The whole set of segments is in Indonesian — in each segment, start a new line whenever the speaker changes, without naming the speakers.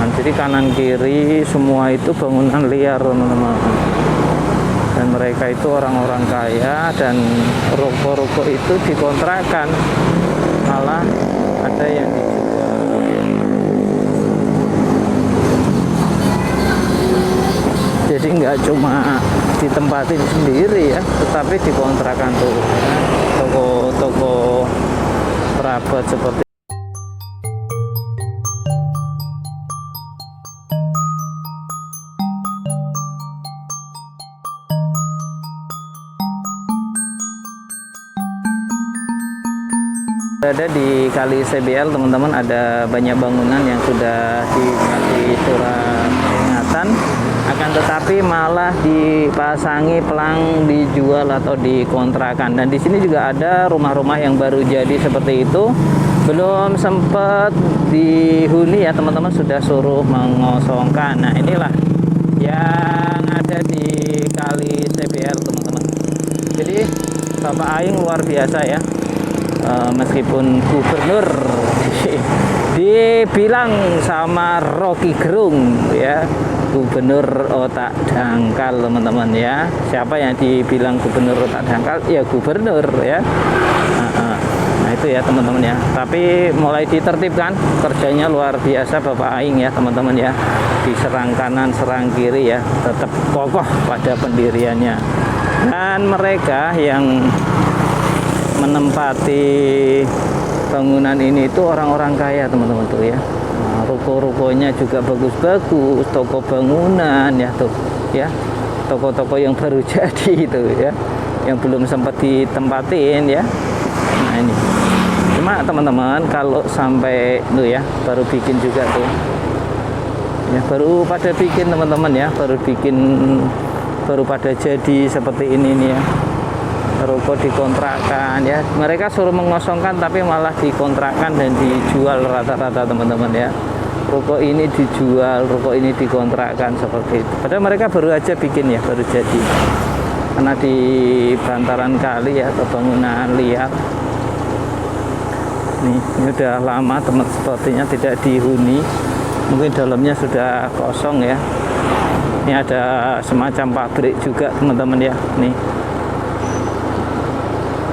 teman-teman. Jadi kanan kiri semua itu bangunan liar teman-teman. Dan mereka itu orang-orang kaya dan ruko-ruko itu dikontrakkan, malah ada yang dijual. Jadi nggak cuma ditempatin sendiri ya, tetapi dikontrakkan tuh toko-toko perabot seperti ada di Kali CBL teman-teman. Ada banyak bangunan yang sudah dikasih surat peringatan, akan tetapi malah dipasangi pelang dijual atau dikontrakan. Dan di sini juga ada rumah-rumah yang baru jadi seperti itu, belum sempat dihuni ya teman-teman, sudah suruh mengosongkan. Nah inilah yang ada di Kali CBL teman-teman. Jadi Bapak Aing luar biasa ya. Meskipun gubernur dibilang sama Rocky Gerung ya, gubernur otak dangkal teman-teman ya. Siapa yang dibilang gubernur otak dangkal? Ya gubernur ya. Nah itu ya teman-teman ya. Tapi mulai ditertibkan, kerjanya luar biasa Bapak Aing ya teman-teman ya. Diserang kanan serang kiri ya, tetap kokoh pada pendiriannya. Dan mereka yang menempati bangunan ini itu orang-orang kaya teman-teman tuh ya. Nah, ruko-rukonya juga bagus-bagus, toko bangunan ya tuh ya, toko-toko yang baru jadi itu ya, yang belum sempat ditempatin ya. Nah ini cuma teman-teman kalau sampai tuh ya, baru bikin juga tuh ya, baru pada bikin teman-teman ya, baru pada jadi seperti ini nih ya. Ruko dikontrakkan ya, mereka suruh mengosongkan tapi malah dikontrakkan dan dijual rata-rata teman-teman ya. Ruko ini dijual, ruko ini dikontrakkan seperti itu. Padahal mereka baru aja bikin ya, baru jadi. Karena di bantaran kali ya, atau bangunan liar. Ini udah lama teman, sepertinya tidak dihuni. Mungkin dalamnya sudah kosong ya. Ini ada semacam pabrik juga teman-teman ya. Nih.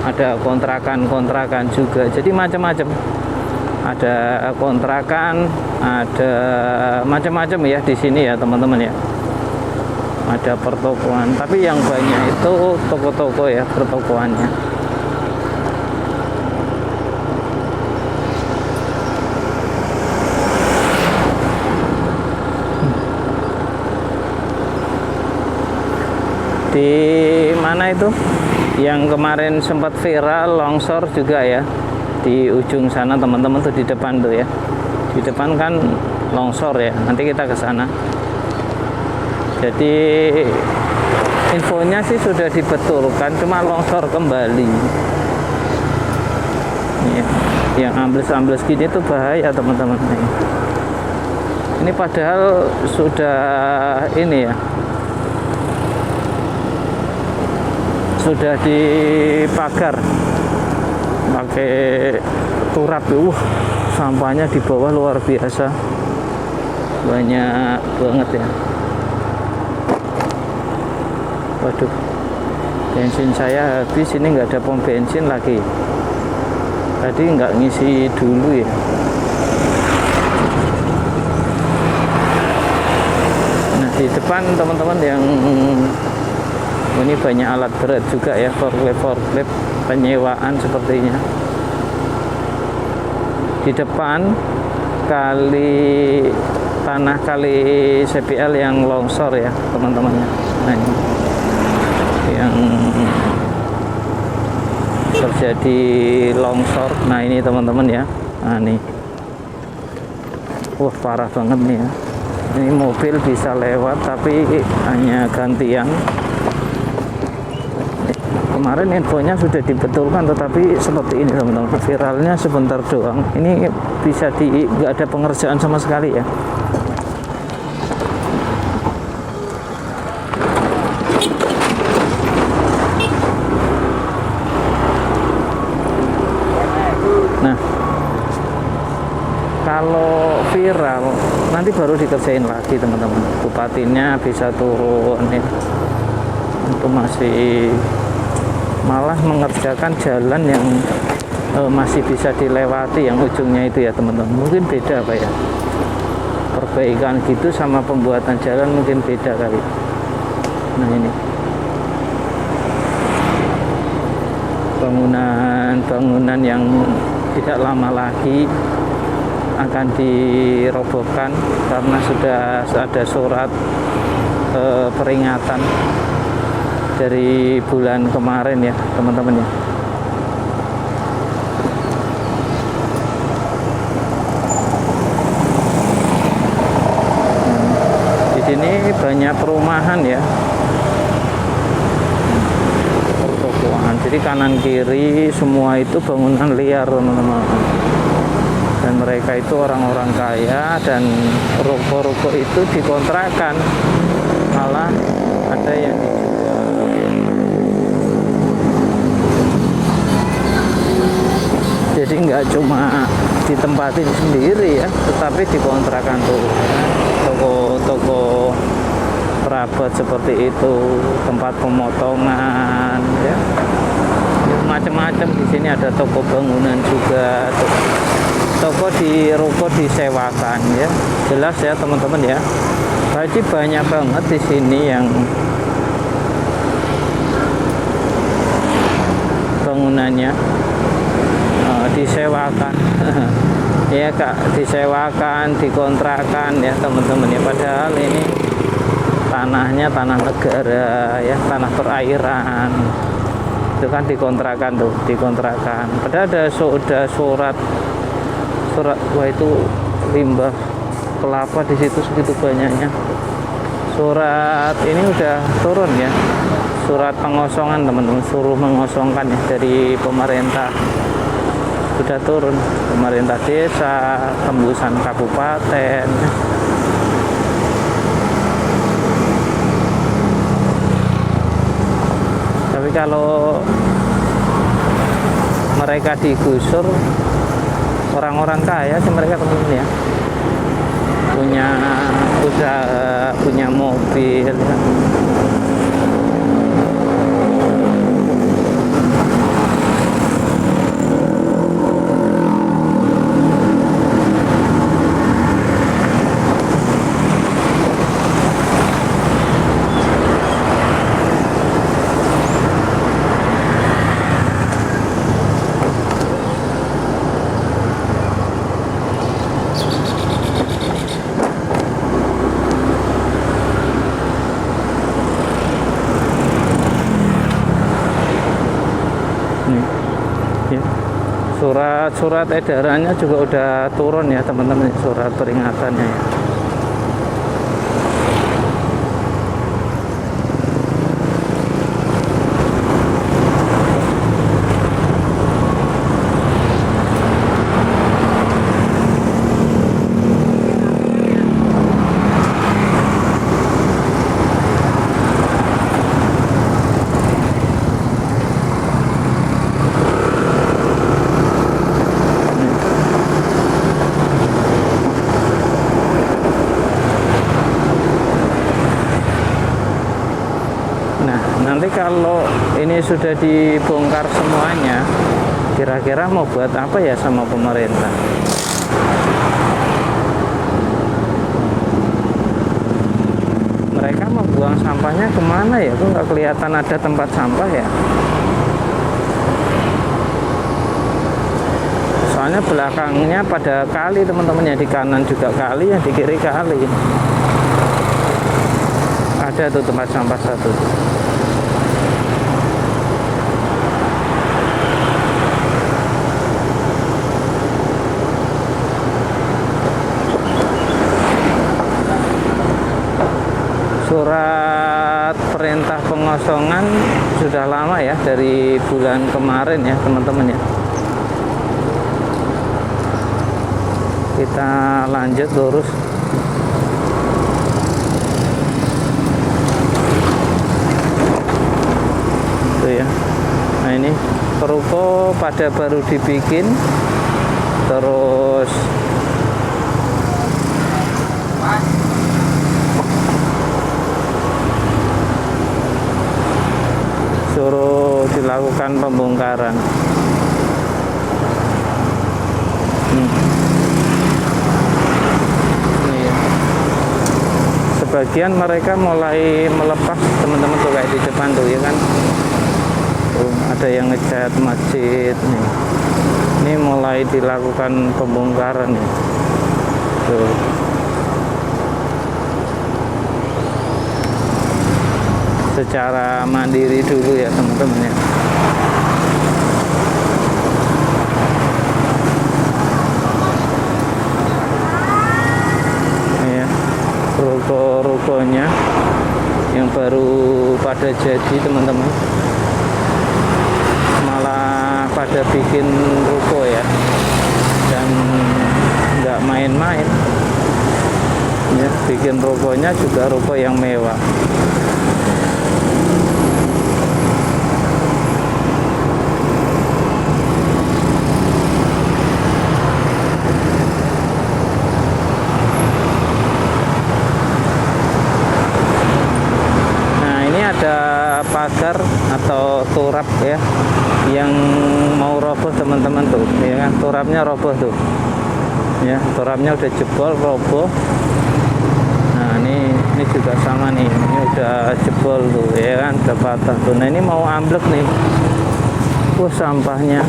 Ada kontrakan juga, jadi macam-macam. Ada kontrakan, ada macam-macam ya di sini ya teman-teman ya. Ada pertokoan, tapi yang banyak itu toko-toko ya, pertokoannya. Di mana itu? Yang kemarin sempat viral longsor juga ya, di ujung sana teman-teman tuh, di depan tuh ya, di depan kan longsor ya. Nanti kita ke sana. Jadi infonya sih sudah dibetulkan, cuma longsor kembali ya. Yang ambles-ambles gini tuh bahaya teman-teman. Ini padahal sudah ini ya, sudah dipagar pakai turap. Sampahnya di bawah luar biasa, banyak banget ya. Waduh, bensin saya habis, ini nggak ada pom bensin lagi, tadi nggak ngisi dulu ya. Nah di depan teman-teman yang ini banyak alat berat juga ya, forklift penyewaan sepertinya. Di depan tanah kali CBL yang longsor ya teman-teman ya. Nah ini yang terjadi longsor. Nah ini teman-teman ya. Nah nih, wah parah banget nih ya. Ini mobil bisa lewat tapi hanya gantian. Kemarin infonya sudah dibetulkan, tetapi seperti ini teman-teman, viralnya sebentar doang. Ini bisa nggak ada pengerjaan sama sekali ya. Nah, kalau viral, nanti baru dikerjain lagi teman-teman. Bupatinya bisa turun ya. Itu masih malah mengerjakan jalan yang masih bisa dilewati, yang ujungnya itu ya teman-teman. Mungkin beda Pak ya, perbaikan gitu sama pembuatan jalan mungkin beda kali. Nah ini bangunan yang tidak lama lagi akan dirobohkan karena sudah ada surat peringatan dari bulan kemarin ya teman-teman ya. Di sini banyak perumahan ya, pertokoan. Jadi kanan kiri semua itu bangunan liar teman-teman. Dan mereka itu orang-orang kaya dan ruko-ruko itu dikontrakkan, malah ada yang dijual. Jadi nggak cuma ditempatin sendiri ya, tetapi dikontrakkan tuh toko-toko perabot seperti itu, tempat pemotongan ya, macam-macam. Di sini ada toko bangunan juga, toko di ruko disewakan ya. Jelas ya teman-teman ya. Berarti banyak banget di sini yang bangunannya disewakan. Ya Kak, disewakan, dikontrakkan ya teman-teman ya. Padahal ini tanahnya tanah negara ya, tanah perairan. Itu kan dikontrakan tuh, dikontrakan. Padahal ada surat, wah itu limbah kelapa di situ segitu banyaknya. Surat ini udah turun ya, surat pengosongan teman-teman, suruh mengosongkan ya dari pemerintah. Sudah turun, pemerintah desa, tembusan kabupaten. Tapi kalau mereka digusur, orang-orang kaya sih mereka teman-teman ya, punya usaha, punya mobil ya. Surat edarannya juga udah turun ya teman-teman, surat peringatannya ya. Nanti kalau ini sudah dibongkar semuanya, kira-kira mau buat apa ya sama pemerintah? Mereka mau buang sampahnya kemana ya? Kok nggak kelihatan ada tempat sampah ya? Soalnya belakangnya pada kali teman-teman ya, di kanan juga kali, yang di kiri kali. Ada tuh tempat sampah satu. Surat perintah pengosongan sudah lama ya, dari bulan kemarin ya teman-teman ya. Kita lanjut lurus. Itu ya. Nah ini ruko pada baru dibikin, terus dilakukan pembongkaran. Iya. Sebagian mereka mulai melepas teman-teman tuh kayak di depan tuh ya kan. Tuh, ada yang ngecat masjid nih. Ini mulai dilakukan pembongkaran nih. Tuh. Secara mandiri dulu ya teman-teman ya. Ruko-rukonya yang baru pada jadi teman-teman, malah pada bikin ruko ya, dan nggak main-main ya, bikin rukonya juga ruko yang mewah. Pagar atau turap ya yang mau roboh teman-teman tuh ya kan, turapnya roboh tuh ya, turapnya udah jebol roboh. Nah ini juga sama nih, ini udah jebol tuh ya kan, udah patah tuh. Nah ini mau amblek nih. Wah sampahnya.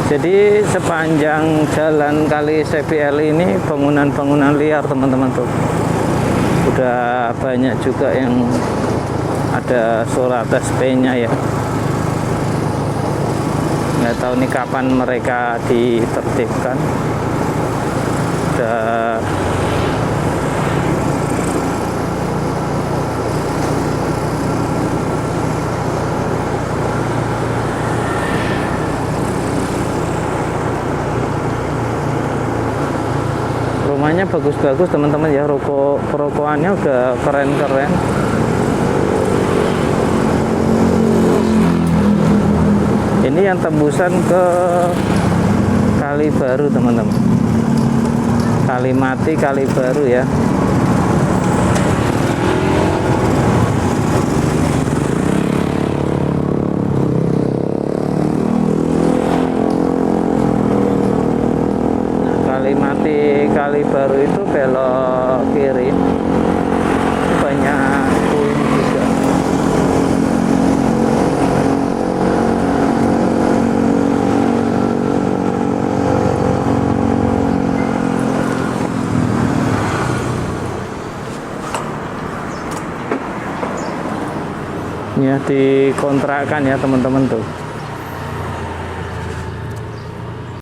Jadi sepanjang jalan Kali CPL ini bangunan-bangunan liar teman-teman tuh. Udah banyak juga yang ada surat SP-nya ya. Nggak tahu nih kapan mereka ditertibkan. Udah rumahnya bagus-bagus teman-teman ya, perokoannya udah keren-keren. Ini yang tembusan ke Kali Baru teman-teman, Kalimati Kali Baru ya. Kalimati Kali Baru itu belok kiri, banyak puing juga. Ya dikontrakkan ya teman-teman tuh.